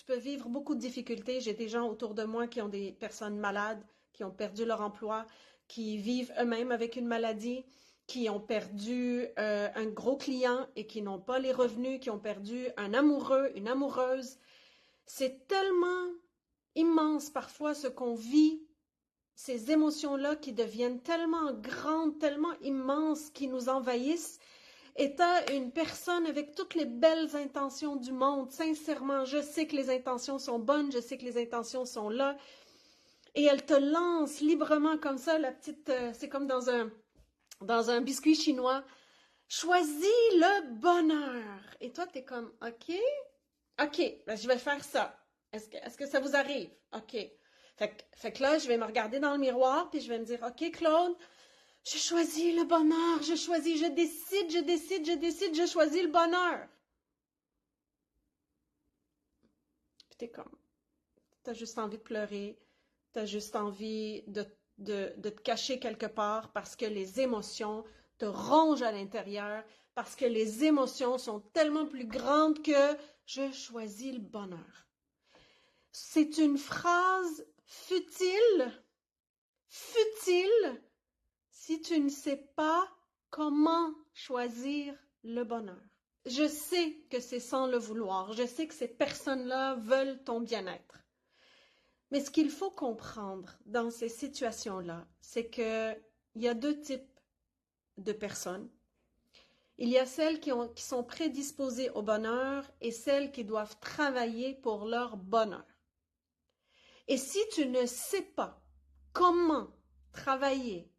peux vivre beaucoup de difficultés. J'ai des gens autour de moi qui ont des personnes malades, qui ont perdu leur emploi, qui vivent eux-mêmes avec une maladie, qui ont perdu un gros client et qui n'ont pas les revenus, qui ont perdu un amoureux, une amoureuse. C'est tellement immense parfois ce qu'on vit, ces émotions-là qui deviennent tellement grandes, tellement immenses, qui nous envahissent. Et t'as une personne avec toutes les belles intentions du monde, sincèrement, je sais que les intentions sont bonnes, je sais que les intentions sont là, et elle te lance librement comme ça, la petite, c'est comme dans un biscuit chinois, choisis le bonheur. Et toi, t'es comme, ok, ben, je vais faire ça. Est-ce que ça vous arrive? Ok. Fait que là, je vais me regarder dans le miroir, puis je vais me dire, ok, Claude, je choisis le bonheur, je décide, je choisis le bonheur. Puis t'es comme, t'as juste envie de pleurer, t'as juste envie de te cacher quelque part parce que les émotions te rongent à l'intérieur, parce que les émotions sont tellement plus grandes que je choisis le bonheur. C'est une phrase futile si tu ne sais pas comment choisir le bonheur. Je sais que c'est sans le vouloir, je sais que ces personnes-là veulent ton bien-être. Mais ce qu'il faut comprendre dans ces situations-là, c'est qu'il y a deux types de personnes. Il y a celles qui sont prédisposées au bonheur et celles qui doivent travailler pour leur bonheur. Et si tu ne sais pas comment travailler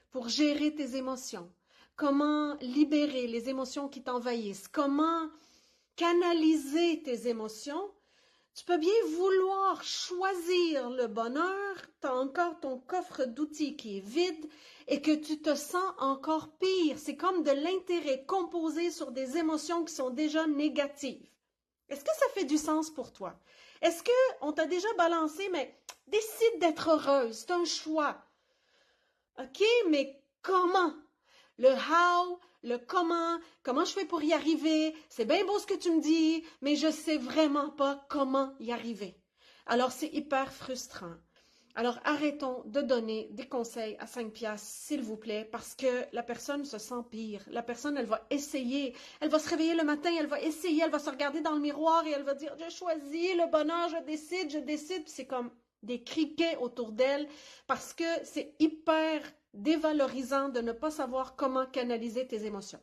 pour gérer tes émotions, comment libérer les émotions qui t'envahissent, comment canaliser tes émotions, tu peux bien vouloir choisir le bonheur, tu as encore ton coffre d'outils qui est vide et que tu te sens encore pire. C'est comme de l'intérêt composé sur des émotions qui sont déjà négatives. Est-ce que ça fait du sens pour toi? Est-ce qu'on t'a déjà balancé, mais décide d'être heureuse, c'est un choix. OK, mais comment? Le how, le comment je fais pour y arriver? C'est bien beau ce que tu me dis, mais je sais vraiment pas comment y arriver. Alors, c'est hyper frustrant. Alors, arrêtons de donner des conseils à 5 piastres, s'il vous plaît, parce que la personne se sent pire. La personne, elle va essayer. Elle va se réveiller le matin, elle va essayer, elle va se regarder dans le miroir et elle va dire, je choisis le bonheur, je décide. Puis c'est comme des criquets autour d'elle parce que c'est hyper dévalorisant de ne pas savoir comment canaliser tes émotions.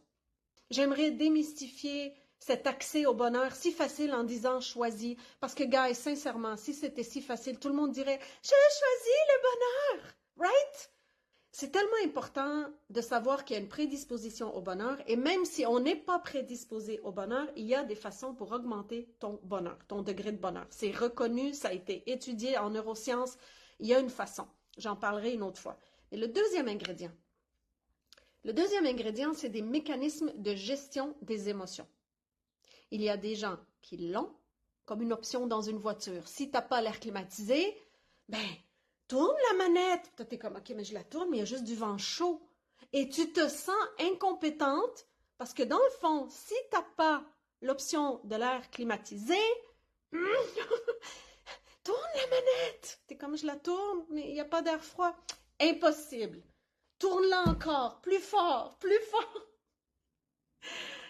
J'aimerais démystifier cet accès au bonheur si facile en disant choisis. Parce que, guys, sincèrement, si c'était si facile, tout le monde dirait je choisis le bonheur, right? C'est tellement important de savoir qu'il y a une prédisposition au bonheur et même si on n'est pas prédisposé au bonheur, il y a des façons pour augmenter ton bonheur, ton degré de bonheur. C'est reconnu, ça a été étudié en neurosciences, il y a une façon. J'en parlerai une autre fois. Et le deuxième ingrédient, c'est des mécanismes de gestion des émotions. Il y a des gens qui l'ont comme une option dans une voiture. Si tu n'as pas l'air climatisé, ben, tourne la manette. Toi, t'es comme, OK, mais je la tourne, mais il y a juste du vent chaud. Et tu te sens incompétente parce que dans le fond, si tu n'as pas l'option de l'air climatisé, tourne la manette. T'es comme, je la tourne, mais il n'y a pas d'air froid. Impossible. Tourne-la encore, plus fort, plus fort.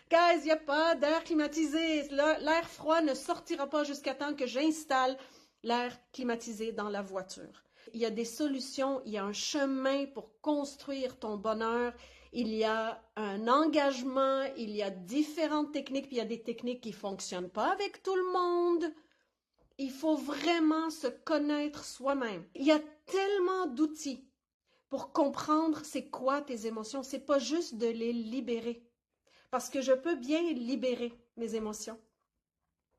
Guys, il n'y a pas d'air climatisé. L'air froid ne sortira pas jusqu'à temps que j'installe l'air climatisé dans la voiture. Il y a des solutions, il y a un chemin pour construire ton bonheur. Il y a un engagement, il y a différentes techniques, puis il y a des techniques qui ne fonctionnent pas avec tout le monde. Il faut vraiment se connaître soi-même. Il y a tellement d'outils pour comprendre c'est quoi tes émotions. C'est pas juste de les libérer. Parce que je peux bien libérer mes émotions.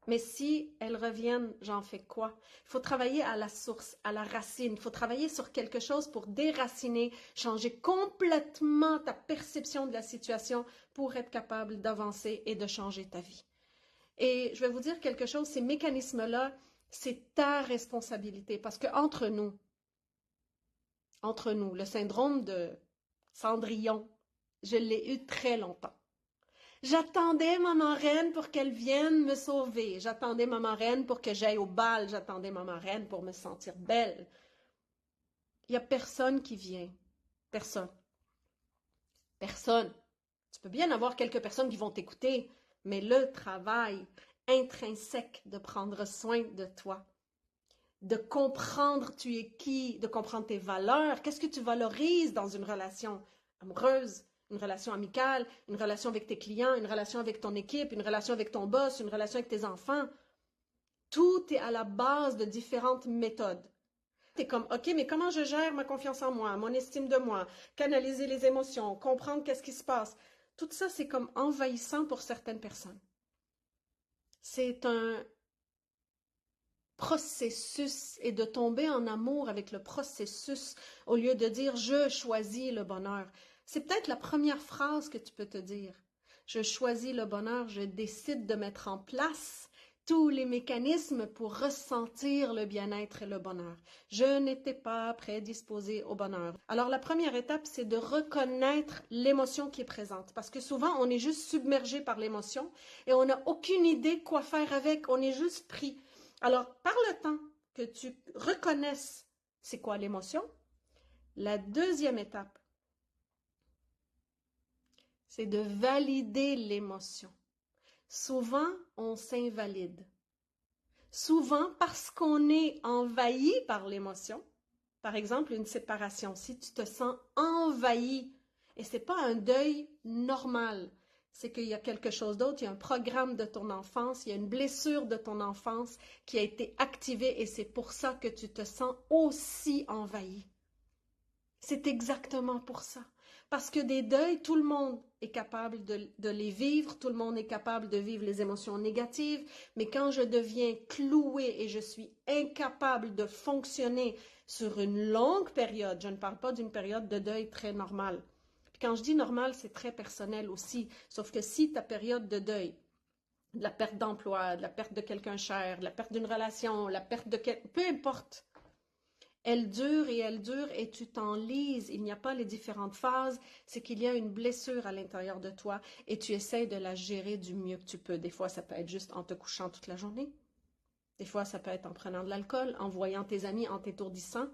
Mais si elles reviennent, j'en fais quoi? Il faut travailler à la source, à la racine. Il faut travailler sur quelque chose pour déraciner, changer complètement ta perception de la situation pour être capable d'avancer et de changer ta vie. Et je vais vous dire quelque chose, ces mécanismes-là, c'est ta responsabilité. Parce que entre nous, le syndrome de Cendrillon, je l'ai eu très longtemps. J'attendais maman reine pour qu'elle vienne me sauver. J'attendais maman reine pour que j'aille au bal. J'attendais maman reine pour me sentir belle. Il n'y a personne qui vient. Personne. Personne. Tu peux bien avoir quelques personnes qui vont t'écouter, mais le travail intrinsèque de prendre soin de toi, de comprendre tu es qui, de comprendre tes valeurs, qu'est-ce que tu valorises dans une relation amoureuse, une relation amicale, une relation avec tes clients, une relation avec ton équipe, une relation avec ton boss, une relation avec tes enfants. Tout est à la base de différentes méthodes. Tu es comme, OK, mais comment je gère ma confiance en moi, mon estime de moi, canaliser les émotions, comprendre qu'est-ce qui se passe. Tout ça, c'est comme envahissant pour certaines personnes. C'est un processus et de tomber en amour avec le processus au lieu de dire je choisis le bonheur. C'est peut-être la première phrase que tu peux te dire. Je choisis le bonheur, je décide de mettre en place tous les mécanismes pour ressentir le bien-être et le bonheur. Je n'étais pas prédisposée au bonheur. Alors la première étape, c'est de reconnaître l'émotion qui est présente parce que souvent on est juste submergé par l'émotion et on n'a aucune idée quoi faire avec, on est juste pris. Alors, par le temps que tu reconnaisses c'est quoi l'émotion, la deuxième étape, c'est de valider l'émotion. Souvent, on s'invalide. Souvent, parce qu'on est envahi par l'émotion, par exemple, une séparation, si tu te sens envahi, et ce n'est pas un deuil normal, c'est qu'il y a quelque chose d'autre, il y a un programme de ton enfance, il y a une blessure de ton enfance qui a été activée et c'est pour ça que tu te sens aussi envahi. C'est exactement pour ça. Parce que des deuils, tout le monde est capable de les vivre, tout le monde est capable de vivre les émotions négatives, mais quand je deviens clouée et je suis incapable de fonctionner sur une longue période, je ne parle pas d'une période de deuil très normale. Puis quand je dis normal, c'est très personnel aussi, sauf que si ta période de deuil, de la perte d'emploi, de la perte de quelqu'un cher, de la perte d'une relation, la perte de peu importe, elle dure et tu t'enlises. Il n'y a pas les différentes phases, c'est qu'il y a une blessure à l'intérieur de toi et tu essaies de la gérer du mieux que tu peux. Des fois, ça peut être juste en te couchant toute la journée. Des fois, ça peut être en prenant de l'alcool, en voyant tes amis, en t'étourdissant.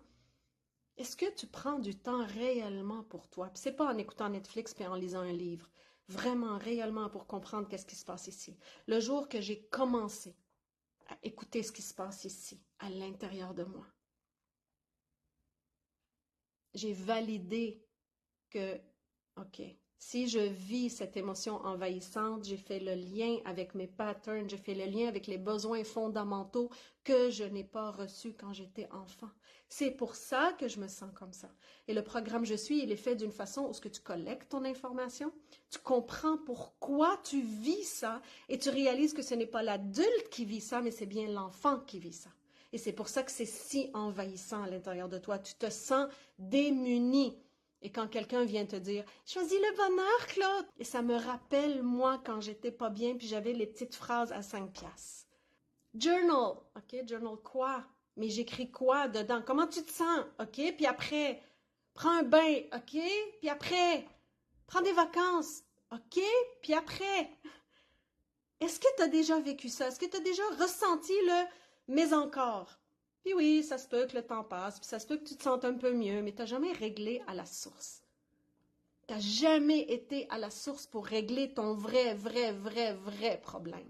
Est-ce que tu prends du temps réellement pour toi? Puis c'est pas en écoutant Netflix puis en lisant un livre. Vraiment, réellement pour comprendre qu'est-ce qui se passe ici. Le jour que j'ai commencé à écouter ce qui se passe ici, à l'intérieur de moi, j'ai validé que, OK, si je vis cette émotion envahissante, j'ai fait le lien avec mes patterns, j'ai fait le lien avec les besoins fondamentaux que je n'ai pas reçus quand j'étais enfant. C'est pour ça que je me sens comme ça. Et le programme Je suis, il est fait d'une façon où ce que tu collectes ton information, tu comprends pourquoi tu vis ça et tu réalises que ce n'est pas l'adulte qui vit ça, mais c'est bien l'enfant qui vit ça. Et c'est pour ça que c'est si envahissant à l'intérieur de toi. Tu te sens démuni. Et quand quelqu'un vient te dire « Choisis le bonheur, Claude! » Et ça me rappelle, moi, quand j'étais pas bien, puis j'avais les petites phrases à 5 piastres. Journal. OK, journal quoi? Mais j'écris quoi dedans? Comment tu te sens? OK, puis après, prends un bain. OK, puis après, prends des vacances. OK, puis après. Est-ce que tu as déjà vécu ça? Est-ce que tu as déjà ressenti le « mais encore ». Puis oui, ça se peut que le temps passe, puis ça se peut que tu te sentes un peu mieux, mais tu n'as jamais réglé à la source. Tu n'as jamais été à la source pour régler ton vrai problème,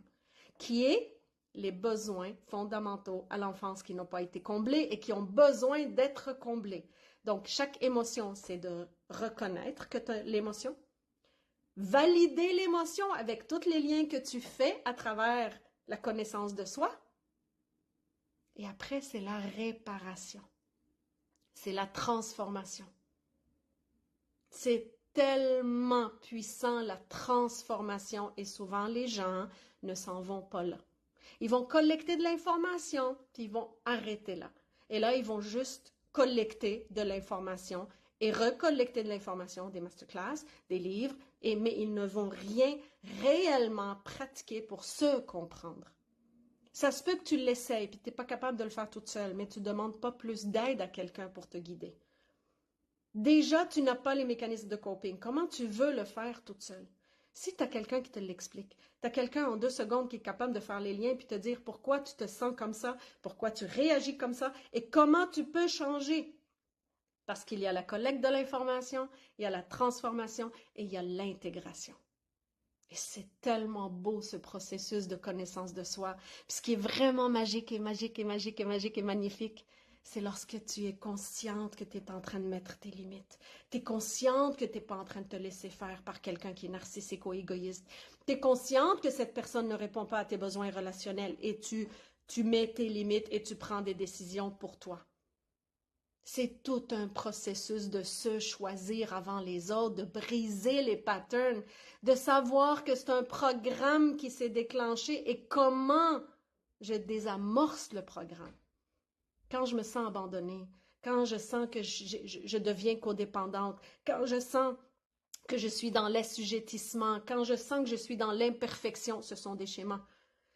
qui est les besoins fondamentaux à l'enfance qui n'ont pas été comblés et qui ont besoin d'être comblés. Donc, chaque émotion, c'est de reconnaître que tu as l'émotion, valider l'émotion avec tous les liens que tu fais à travers la connaissance de soi. Et après, c'est la réparation. C'est la transformation. C'est tellement puissant, la transformation, et souvent les gens ne s'en vont pas là. Ils vont collecter de l'information, puis ils vont arrêter là. Et là, ils vont juste collecter de l'information et recollecter de l'information, des masterclass, des livres, mais ils ne vont rien réellement pratiquer pour se comprendre. Ça se peut que tu l'essayes, puis tu n'es pas capable de le faire toute seule, mais tu ne demandes pas plus d'aide à quelqu'un pour te guider. Déjà, tu n'as pas les mécanismes de coping. Comment tu veux le faire toute seule? Si tu as quelqu'un qui te l'explique, tu as quelqu'un en 2 secondes qui est capable de faire les liens puis te dire pourquoi tu te sens comme ça, pourquoi tu réagis comme ça et comment tu peux changer. Parce qu'il y a la collecte de l'information, il y a la transformation et il y a l'intégration. Et c'est tellement beau ce processus de connaissance de soi. Puis ce qui est vraiment magique et magique et magique et magique et magnifique, c'est lorsque tu es consciente que tu es en train de mettre tes limites. Tu es consciente que tu n'es pas en train de te laisser faire par quelqu'un qui est narcissique ou égoïste. Tu es consciente que cette personne ne répond pas à tes besoins relationnels et tu mets tes limites et tu prends des décisions pour toi. C'est tout un processus de se choisir avant les autres, de briser les patterns, de savoir que c'est un programme qui s'est déclenché et comment je désamorce le programme. Quand je me sens abandonnée, quand je sens que je deviens codépendante, quand je sens que je suis dans l'assujettissement, quand je sens que je suis dans l'imperfection, ce sont des schémas.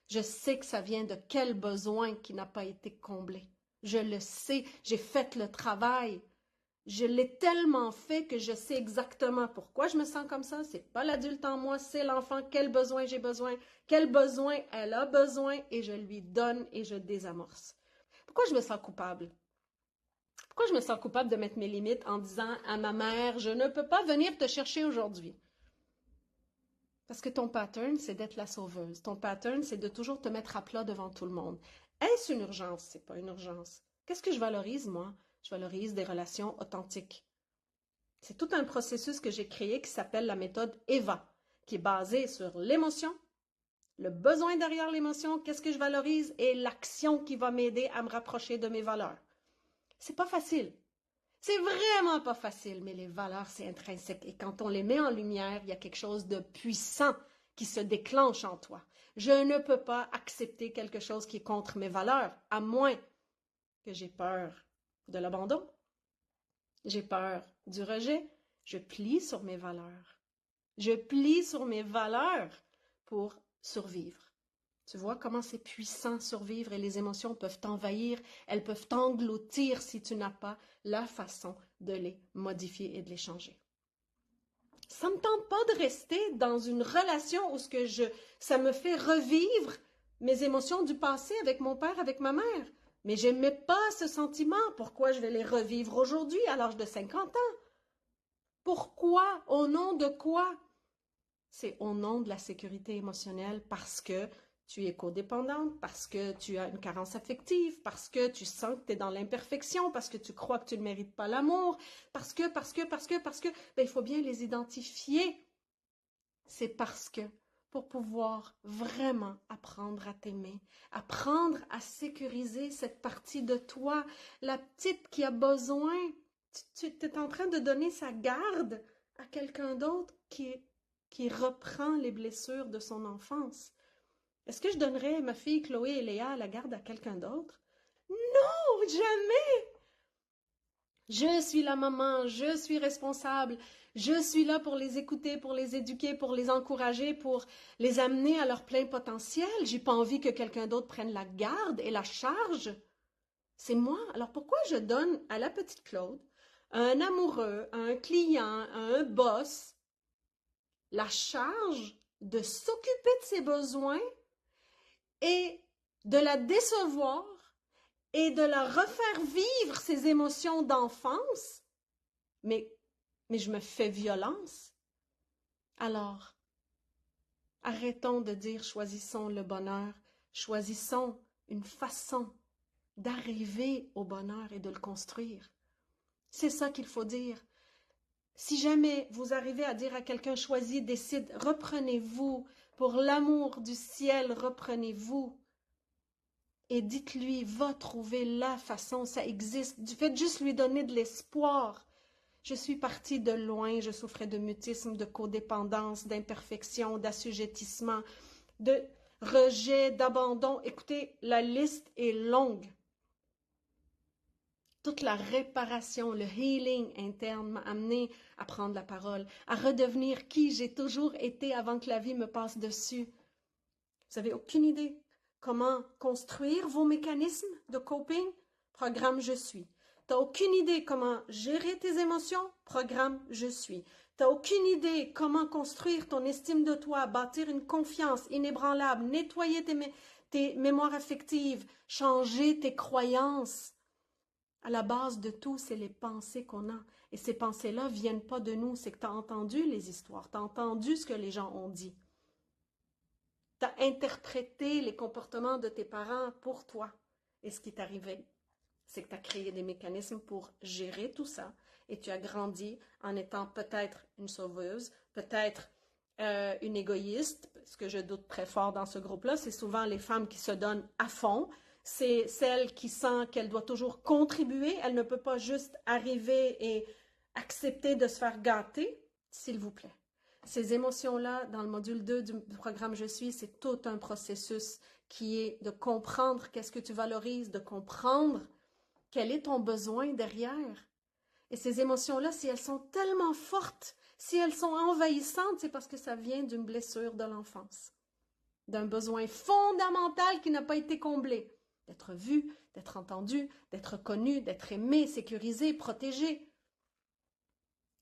Je sais que ça vient de quel besoin qui n'a pas été comblé. Je le sais, j'ai fait le travail. Je l'ai tellement fait que je sais exactement pourquoi je me sens comme ça. C'est pas l'adulte en moi, c'est l'enfant. Quel besoin j'ai besoin, quel besoin elle a besoin et je lui donne et je désamorce. Pourquoi je me sens coupable? Pourquoi je me sens coupable de mettre mes limites en disant à ma mère, je ne peux pas venir te chercher aujourd'hui? Parce que ton pattern, c'est d'être la sauveuse. Ton pattern, c'est de toujours te mettre à plat devant tout le monde. Est-ce une urgence? C'est pas une urgence. Qu'est-ce que je valorise, moi? Je valorise des relations authentiques. C'est tout un processus que j'ai créé qui s'appelle la méthode EVA, qui est basée sur l'émotion, le besoin derrière l'émotion, qu'est-ce que je valorise et l'action qui va m'aider à me rapprocher de mes valeurs. C'est pas facile. C'est vraiment pas facile, mais les valeurs, c'est intrinsèque. Et quand on les met en lumière, il y a quelque chose de puissant qui se déclenche en toi. Je ne peux pas accepter quelque chose qui est contre mes valeurs, à moins que j'ai peur de l'abandon. J'ai peur du rejet. Je plie sur mes valeurs. Je plie sur mes valeurs pour survivre. Tu vois comment c'est puissant survivre et les émotions peuvent t'envahir, elles peuvent t'engloutir si tu n'as pas la façon de les modifier et de les changer. Ça ne me tente pas de rester dans une relation où ça me fait revivre mes émotions du passé avec mon père, avec ma mère. Mais je n'aimais pas ce sentiment. Pourquoi je vais les revivre aujourd'hui à l'âge de 50 ans? Pourquoi? Au nom de quoi? C'est au nom de la sécurité émotionnelle parce que tu es codépendante, parce que tu as une carence affective, parce que tu sens que tu es dans l'imperfection, parce que tu crois que tu ne mérites pas l'amour, parce que, il faut bien les identifier. C'est parce que pour pouvoir vraiment apprendre à t'aimer, apprendre à sécuriser cette partie de toi, la petite qui a besoin, tu es en train de donner sa garde à quelqu'un d'autre qui reprend les blessures de son enfance. Est-ce que je donnerais ma fille Chloé et Léa à la garde à quelqu'un d'autre? Non, jamais! Je suis la maman, je suis responsable, je suis là pour les écouter, pour les éduquer, pour les encourager, pour les amener à leur plein potentiel. J'ai pas envie que quelqu'un d'autre prenne la garde et la charge. C'est moi. Alors pourquoi je donne à la petite Claude, à un amoureux, à un client, à un boss, la charge de s'occuper de ses besoins et de la décevoir et de la refaire vivre ses émotions d'enfance, mais je me fais violence. Alors, arrêtons de dire choisissons le bonheur, choisissons une façon d'arriver au bonheur et de le construire. C'est ça qu'il faut dire. Si jamais vous arrivez à dire à quelqu'un choisis, décide, reprenez-vous. Pour l'amour du ciel, reprenez-vous. Et dites-lui, va trouver la façon, ça existe. Faites juste lui donner de l'espoir. Je suis partie de loin, je souffrais de mutisme, de codépendance, d'imperfection, d'assujettissement, de rejet, d'abandon. Écoutez, la liste est longue. Toute la réparation, le healing interne m'a amené à prendre la parole, à redevenir qui j'ai toujours été avant que la vie me passe dessus. Vous n'avez aucune idée comment construire vos mécanismes de coping? Programme Je suis. Tu n'as aucune idée comment gérer tes émotions? Programme Je suis. Tu n'as aucune idée comment construire ton estime de toi, bâtir une confiance inébranlable, nettoyer tes mémoires affectives, changer tes croyances. À la base de tout, c'est les pensées qu'on a. Et ces pensées-là ne viennent pas de nous, c'est que tu as entendu les histoires, tu as entendu ce que les gens ont dit. Tu as interprété les comportements de tes parents pour toi. Et ce qui est arrivé, c'est que tu as créé des mécanismes pour gérer tout ça. Et tu as grandi en étant peut-être une sauveuse, peut-être une égoïste. Ce que je doute très fort dans ce groupe-là, c'est souvent les femmes qui se donnent à fond. C'est celle qui sent qu'elle doit toujours contribuer. Elle ne peut pas juste arriver et accepter de se faire gâter, s'il vous plaît. Ces émotions-là, dans le module 2 du programme Je suis, c'est tout un processus qui est de comprendre qu'est-ce que tu valorises, de comprendre quel est ton besoin derrière. Et ces émotions-là, si elles sont tellement fortes, si elles sont envahissantes, c'est parce que ça vient d'une blessure de l'enfance, d'un besoin fondamental qui n'a pas été comblé, d'être vu, d'être entendu, d'être connu, d'être aimé, sécurisé, protégé.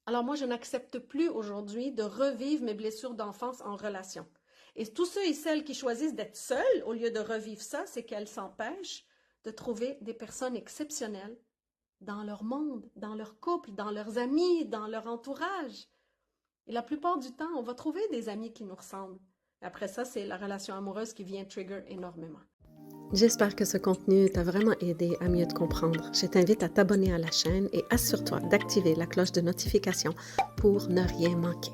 Alors moi, je n'accepte plus aujourd'hui de revivre mes blessures d'enfance en relation. Et tous ceux et celles qui choisissent d'être seuls au lieu de revivre ça, c'est qu'elles s'empêchent de trouver des personnes exceptionnelles dans leur monde, dans leur couple, dans leurs amis, dans leur entourage. Et la plupart du temps, on va trouver des amis qui nous ressemblent. Après ça, c'est la relation amoureuse qui vient trigger énormément. J'espère que ce contenu t'a vraiment aidé à mieux te comprendre. Je t'invite à t'abonner à la chaîne et assure-toi d'activer la cloche de notification pour ne rien manquer.